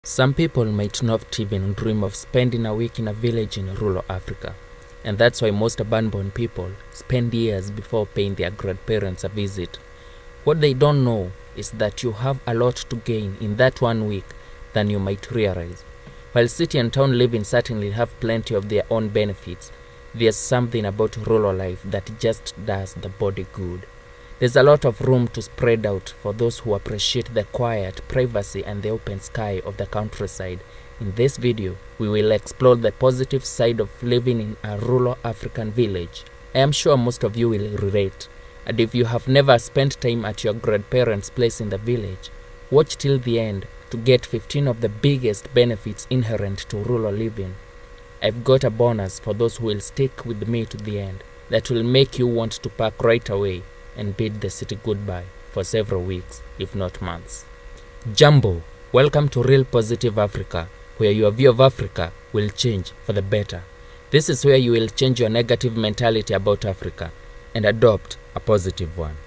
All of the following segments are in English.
Some people might not even dream of spending a week in a village in rural Africa, and that's why most urban-born people spend years before paying their grandparents a visit. What they don't know is that you have a lot to gain in that 1 week than you might realize. While city and town living certainly have plenty of their own benefits, there's something about rural life that just does the body good. There's a lot of room to spread out for those who appreciate the quiet, privacy, and the open sky of the countryside. In this video, we will explore the positive side of living in a rural African village. I am sure most of you will relate, and if you have never spent time at your grandparents' place in the village, watch till the end to get 15 of the biggest benefits inherent to rural living. I've got a bonus for those who will stick with me to the end that will make you want to pack right away and bid the city goodbye for several weeks, if not months. Jambo, welcome to Real Positive Africa, where your view of Africa will change for the better. This is where you will change your negative mentality about Africa and adopt a positive one.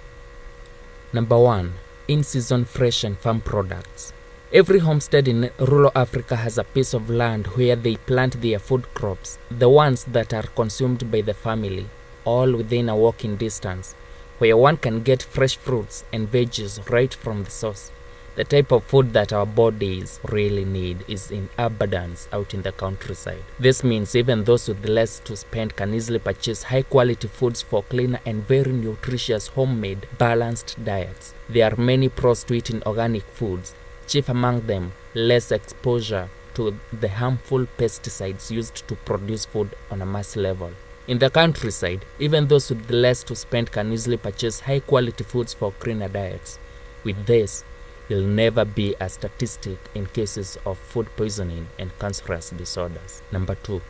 Number 1. In-season fresh and farm products. Every homestead in rural Africa has a piece of land where they plant their food crops, the ones that are consumed by the family, all within a walking distance, where one can get fresh fruits and veggies right from the source. The type of food that our bodies really need is in abundance out in the countryside. This means even those with less to spend can easily purchase high-quality foods for cleaner and very nutritious homemade, balanced diets. There are many pros to eating organic foods, chief among them less exposure to the harmful pesticides used to produce food on a mass level. In the countryside, even those with less to spend can easily purchase high-quality foods for cleaner diets. With this, you'll never be a statistic in cases of food poisoning and cancerous disorders. Number 2.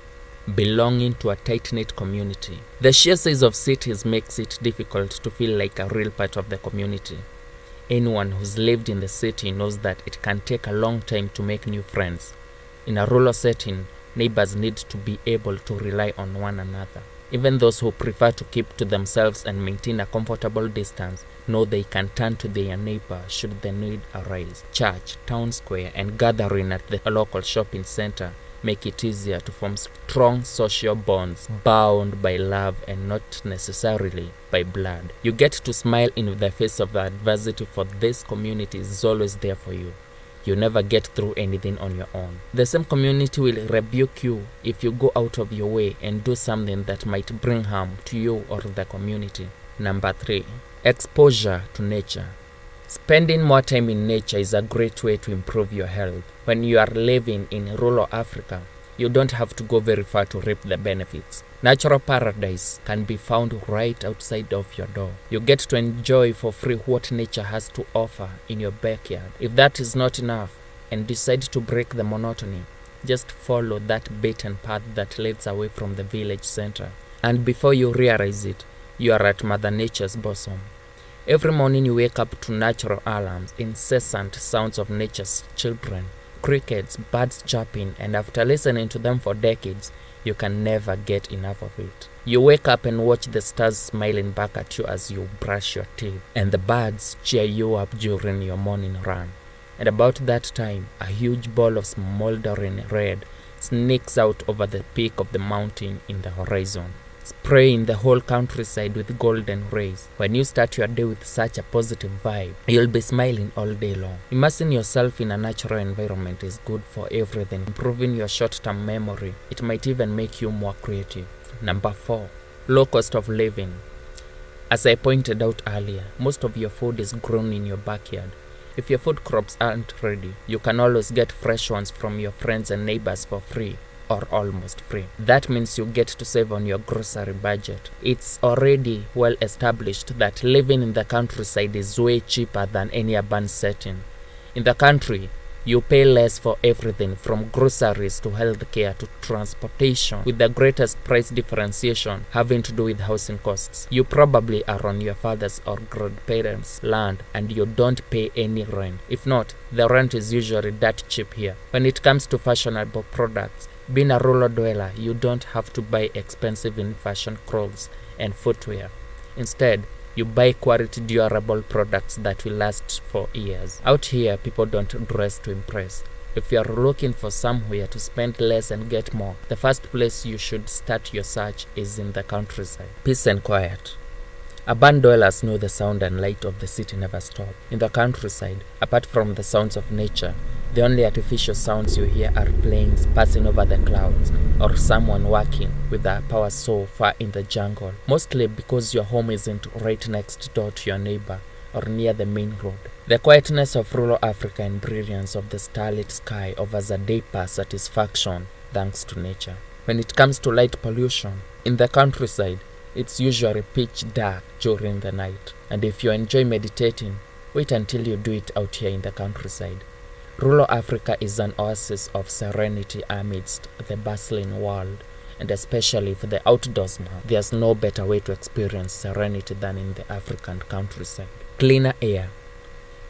Belonging to a tight-knit community. The sheer size of cities makes it difficult to feel like a real part of the community. Anyone who's lived in the city knows that it can take a long time to make new friends. In a rural setting, neighbors need to be able to rely on one another. Even those who prefer to keep to themselves and maintain a comfortable distance know they can turn to their neighbor should the need arise. Church, town square, and gathering at the local shopping center make it easier to form strong social bonds bound by love and not necessarily by blood. You get to smile in the face of adversity, for this community is always there for you. You never get through anything on your own. The same community will rebuke you if you go out of your way and do something that might bring harm to you or the community. Number 3. Exposure to nature. Spending more time in nature is a great way to improve your health. When you are living in rural Africa, you don't have to go very far to reap the benefits. Natural paradise can be found right outside of your door. You get to enjoy for free what nature has to offer in your backyard. If that is not enough and decide to break the monotony, just follow that beaten path that leads away from the village center. And before you realize it, you are at Mother Nature's bosom. Every morning you wake up to natural alarms, incessant sounds of nature's children, crickets, birds chirping, and after listening to them for decades, you can never get enough of it. You wake up and watch the stars smiling back at you as you brush your teeth, and the birds cheer you up during your morning run. At about that time, a huge ball of smoldering red sneaks out over the peak of the mountain in the horizon, spraying the whole countryside with golden rays. When you start your day with such a positive vibe, you'll be smiling all day long. Immersing yourself in a natural environment is good for everything, improving your short-term memory. It might even make you more creative. Number 4. Low cost of living. As I pointed out earlier, most of your food is grown in your backyard. If your food crops aren't ready, you can always get fresh ones from your friends and neighbors for free, or almost free. That means you get to save on your grocery budget. It's already well established that living in the countryside is way cheaper than any urban setting. In the country, you pay less for everything from groceries to healthcare to transportation, with the greatest price differentiation having to do with housing costs. You probably are on your father's or grandparents' land and you don't pay any rent. If not, the rent is usually that cheap here. When it comes to fashionable products, being a rural dweller, you don't have to buy expensive in fashion clothes and footwear. Instead, you buy quality durable products that will last for years. Out here, people don't dress to impress. If you are looking for somewhere to spend less and get more, the first place you should start your search is in the countryside. Peace and quiet. Urban dwellers know the sound and light of the city never stop. In the countryside, apart from the sounds of nature, the only artificial sounds you hear are planes passing over the clouds or someone working with a power saw far in the jungle, mostly because your home isn't right next door to your neighbor or near the main road. The quietness of rural Africa and brilliance of the starlit sky offers a deeper satisfaction thanks to nature. When it comes to light pollution, in the countryside, it's usually pitch dark during the night. And if you enjoy meditating, wait until you do it out here in the countryside. Rural Africa is an oasis of serenity amidst the bustling world, and especially for the outdoors man, there's no better way to experience serenity than in the African countryside. Cleaner air.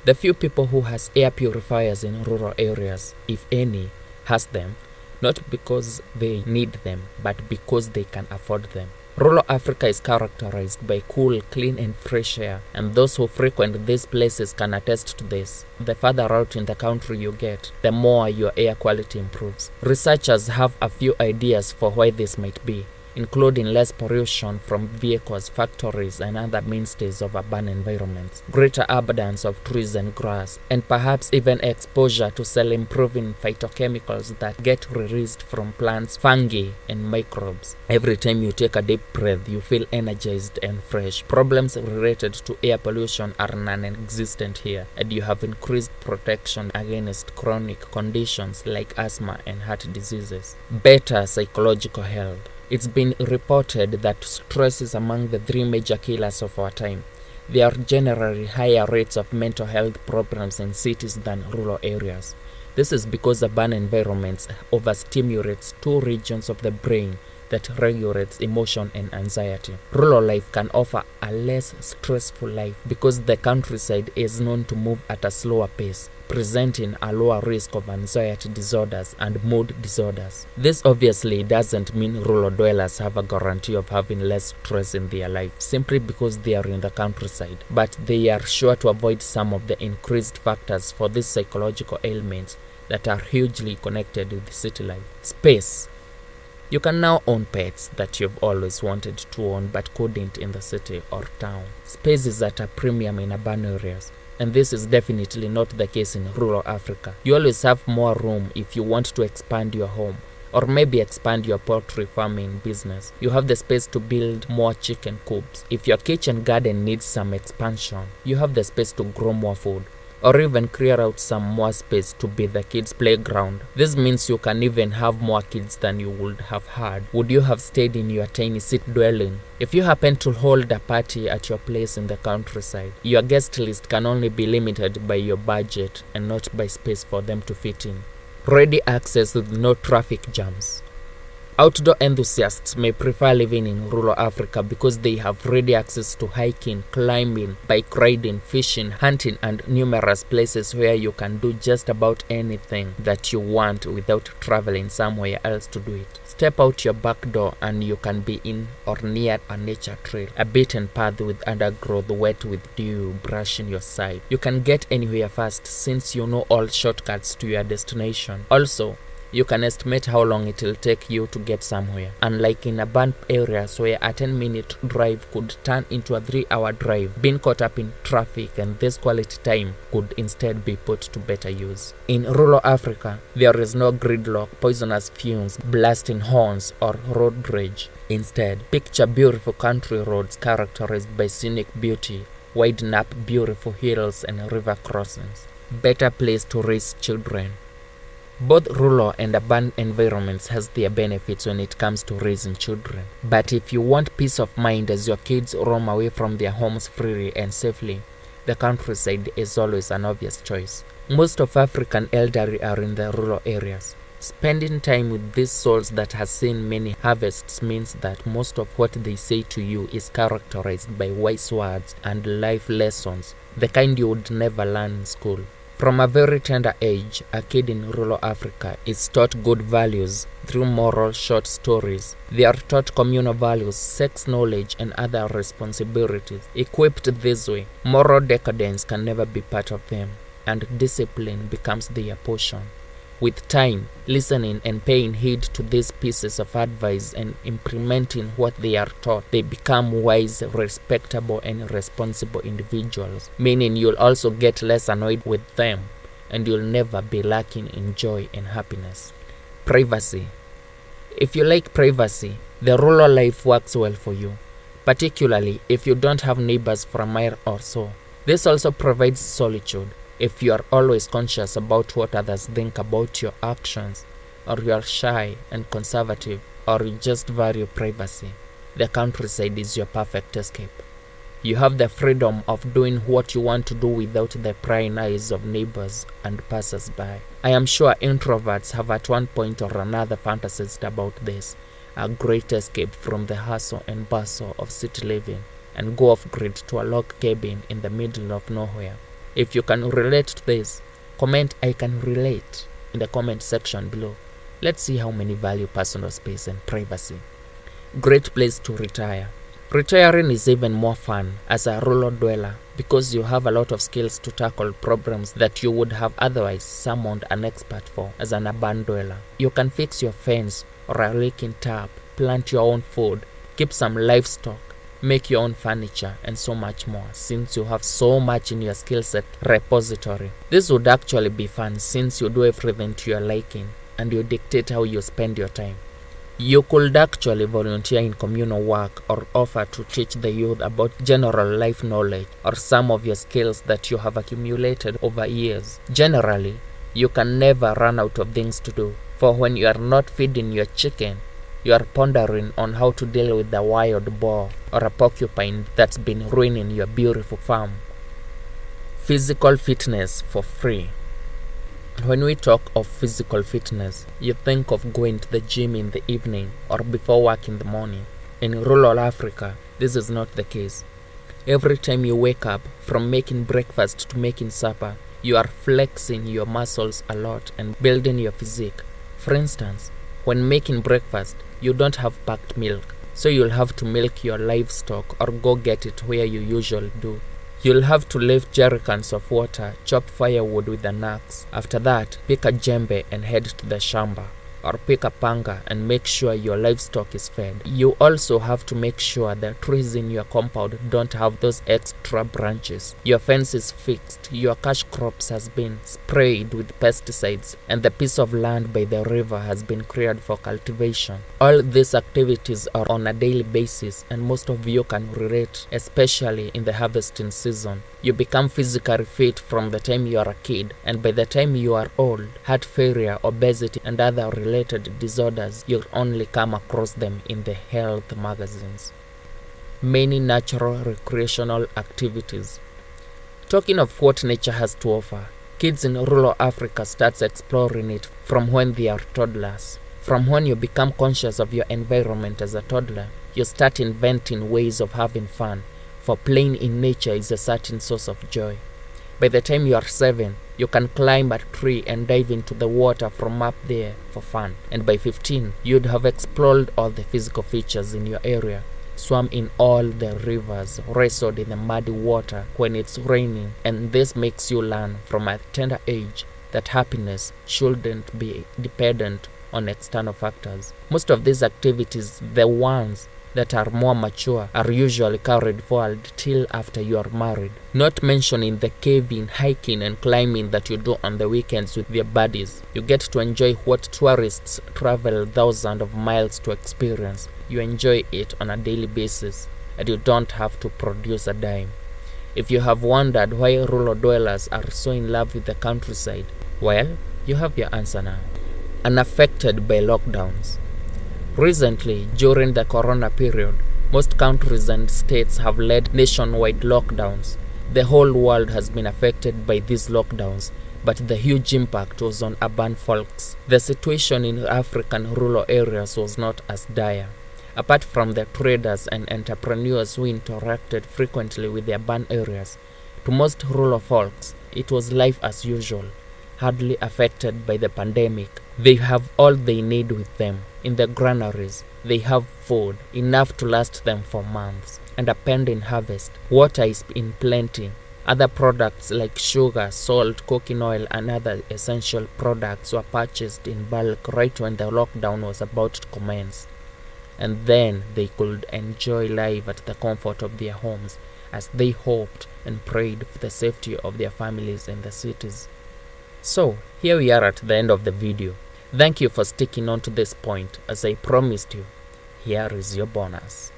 The few people who has air purifiers in rural areas, if any, has them, not because they need them, but because they can afford them. Rural Africa is characterized by cool, clean and fresh air, and those who frequent these places can attest to this. The further out in the country you get, the more your air quality improves. Researchers have a few ideas for why this might be, including less pollution from vehicles, factories and other mainstays of urban environments, greater abundance of trees and grass, and perhaps even exposure to cell-improving phytochemicals that get released from plants, fungi and microbes. Every time you take a deep breath, you feel energized and fresh. Problems related to air pollution are non-existent here, and you have increased protection against chronic conditions like asthma and heart diseases. Better psychological health. It's been reported that stress is among the 3 major killers of our time. There are generally higher rates of mental health problems in cities than rural areas. This is because urban environments overstimulates 2 regions of the brain that regulates emotion and anxiety. Rural life can offer a less stressful life because the countryside is known to move at a slower pace, presenting a lower risk of anxiety disorders and mood disorders. This obviously doesn't mean rural dwellers have a guarantee of having less stress in their life simply because they are in the countryside, but they are sure to avoid some of the increased factors for these psychological ailments that are hugely connected with city life. Space. You can now own pets that you've always wanted to own but couldn't in the city or town. Space is at a premium in urban areas, and this is definitely not the case in rural Africa. You always have more room if you want to expand your home, or maybe expand your poultry farming business. You have the space to build more chicken coops. If your kitchen garden needs some expansion, you have the space to grow more food, or even clear out some more space to be the kids' playground. This means you can even have more kids than you would have had would you have stayed in your tiny city dwelling. If you happen to hold a party at your place in the countryside, your guest list can only be limited by your budget and not by space for them to fit in. Ready access with no traffic jams. Outdoor enthusiasts may prefer living in rural Africa because they have ready access to hiking, climbing, bike riding, fishing, hunting, and numerous places where you can do just about anything that you want without traveling somewhere else to do it. Step out your back door and you can be in or near a nature trail, a beaten path with undergrowth wet with dew brushing your side. You can get anywhere fast since you know all shortcuts to your destination. Also, you can estimate how long it will take you to get somewhere. Unlike in urban areas where a 10-minute drive could turn into a 3-hour drive, being caught up in traffic and this quality time could instead be put to better use. In rural Africa, there is no gridlock, poisonous fumes, blasting horns, or road rage. Instead, picture beautiful country roads characterized by scenic beauty, widen up beautiful hills and river crossings. Better place to raise children. Both rural and urban environments has their benefits when it comes to raising children. But if you want peace of mind as your kids roam away from their homes freely and safely, the countryside is always an obvious choice. Most of African elderly are in the rural areas. Spending time with these souls that has seen many harvests means that most of what they say to you is characterized by wise words and life lessons, the kind you would never learn in school. From a very tender age, a kid in rural Africa is taught good values through moral short stories. They are taught communal values, sex knowledge, and other responsibilities. Equipped this way, moral decadence can never be part of them, and discipline becomes their portion. With time, listening and paying heed to these pieces of advice and implementing what they are taught, they become wise, respectable, and responsible individuals, meaning you'll also get less annoyed with them and you'll never be lacking in joy and happiness. Privacy. If you like privacy, the rural life works well for you, particularly if you don't have neighbors for a mile or so. This also provides solitude. If you are always conscious about what others think about your actions, or you are shy and conservative, or you just value privacy, the countryside is your perfect escape. You have the freedom of doing what you want to do without the prying eyes of neighbors and passers-by. I am sure introverts have at one point or another fantasized about this, a great escape from the hustle and bustle of city living, and go off-grid to a log cabin in the middle of nowhere. If you can relate to this, comment "I can relate" in the comment section below. Let's see how many value personal space and privacy. Great place to retire. Retiring is even more fun as a rural dweller because you have a lot of skills to tackle problems that you would have otherwise summoned an expert for as an urban dweller. You can fix your fence or a leaking tap, plant your own food, keep some livestock, make your own furniture, and so much more, since you have so much in your skill set repository. This would actually be fun since you do everything to your liking and you dictate how you spend your time. You could actually volunteer in communal work or offer to teach the youth about general life knowledge or some of your skills that you have accumulated over years. Generally, you can never run out of things to do, for when you are not feeding your chicken, you are pondering on how to deal with a wild boar or a porcupine that's been ruining your beautiful farm. Physical fitness for free. When we talk of physical fitness, you think of going to the gym in the evening or before work in the morning. In rural Africa, this is not the case. Every time you wake up, from making breakfast to making supper, you are flexing your muscles a lot and building your physique. For instance, when making breakfast, you don't have packed milk, so you'll have to milk your livestock or go get it where you usually do. You'll have to lift jerrycans of water, chop firewood with an axe. After that, pick a djembe and head to the shamba, or pick a panga and make sure your livestock is fed. You also have to make sure the trees in your compound don't have those extra branches. Your fence is fixed, your cash crops has been sprayed with pesticides, and the piece of land by the river has been cleared for cultivation. All these activities are on a daily basis, and most of you can relate, especially in the harvesting season. You become physically fit from the time you are a kid, and by the time you are old, heart failure, obesity, and other related disorders, you'll only come across them in the health magazines. Many natural recreational activities. Talking of what nature has to offer, kids in rural Africa start exploring it from when they are toddlers. From when you become conscious of your environment as a toddler, you start inventing ways of having fun, for playing in nature is a certain source of joy. By the time you are 7, you can climb a tree and dive into the water from up there for fun. And by 15, you'd have explored all the physical features in your area, swam in all the rivers, wrestled in the muddy water when it's raining, and this makes you learn from a tender age that happiness shouldn't be dependent on external factors. Most of these activities, the ones that are more mature, are usually carried forward till after you are married. Not mentioning the caving, hiking, and climbing that you do on the weekends with your buddies. You get to enjoy what tourists travel thousands of miles to experience. You enjoy it on a daily basis, and you don't have to produce a dime. If you have wondered why rural dwellers are so in love with the countryside, well, you have your answer now. Unaffected by lockdowns. Recently, during the corona period, most countries and states have led nationwide lockdowns. The whole world has been affected by these lockdowns, but the huge impact was on urban folks. The situation in African rural areas was not as dire. Apart from the traders and entrepreneurs who interacted frequently with the urban areas, to most rural folks, it was life as usual, hardly affected by the pandemic. They have all they need with them. In the granaries, they have food, enough to last them for months, and a pending harvest. Water is in plenty. Other products like sugar, salt, cooking oil, and other essential products were purchased in bulk right when the lockdown was about to commence. And then they could enjoy life at the comfort of their homes as they hoped and prayed for the safety of their families in the cities. So, here we are at the end of the video. Thank you for sticking on to this point. As I promised you, here is your bonus.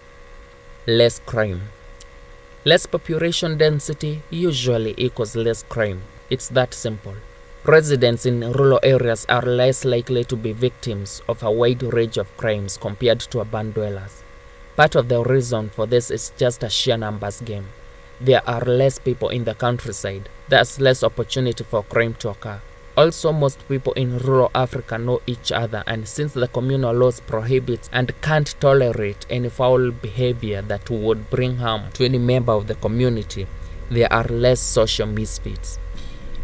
Less crime. Less population density usually equals less crime. It's that simple. Residents in rural areas are less likely to be victims of a wide range of crimes compared to urban dwellers. Part of the reason for this is just a sheer numbers game. There are less people in the countryside. There's less opportunity for crime to occur. Also, most people in rural Africa know each other, and since the communal laws prohibit and can't tolerate any foul behavior that would bring harm to any member of the community, there are less social misfits.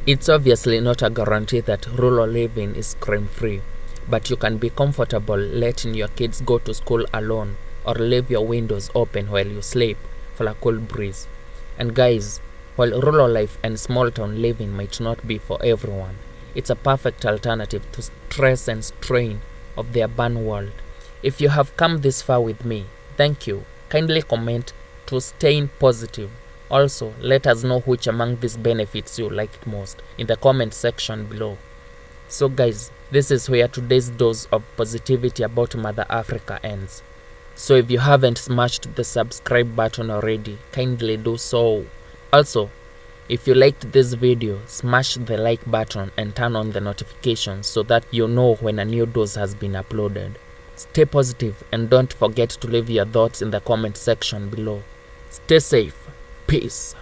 It's obviously not a guarantee that rural living is crime-free, but you can be comfortable letting your kids go to school alone or leave your windows open while you sleep for a cool breeze. And guys, while rural life and small-town living might not be for everyone, it's a perfect alternative to stress and strain of the urban world. If you have come this far with me, thank you. Kindly comment to staying positive. Also, let us know which among these benefits you liked most in the comment section below. So guys, this is where today's dose of positivity about Mother Africa ends. So if you haven't smashed the subscribe button already, kindly do so. Also, if you liked this video, smash the like button and turn on the notifications so that you know when a new dose has been uploaded. Stay positive and don't forget to leave your thoughts in the comment section below. Stay safe. Peace.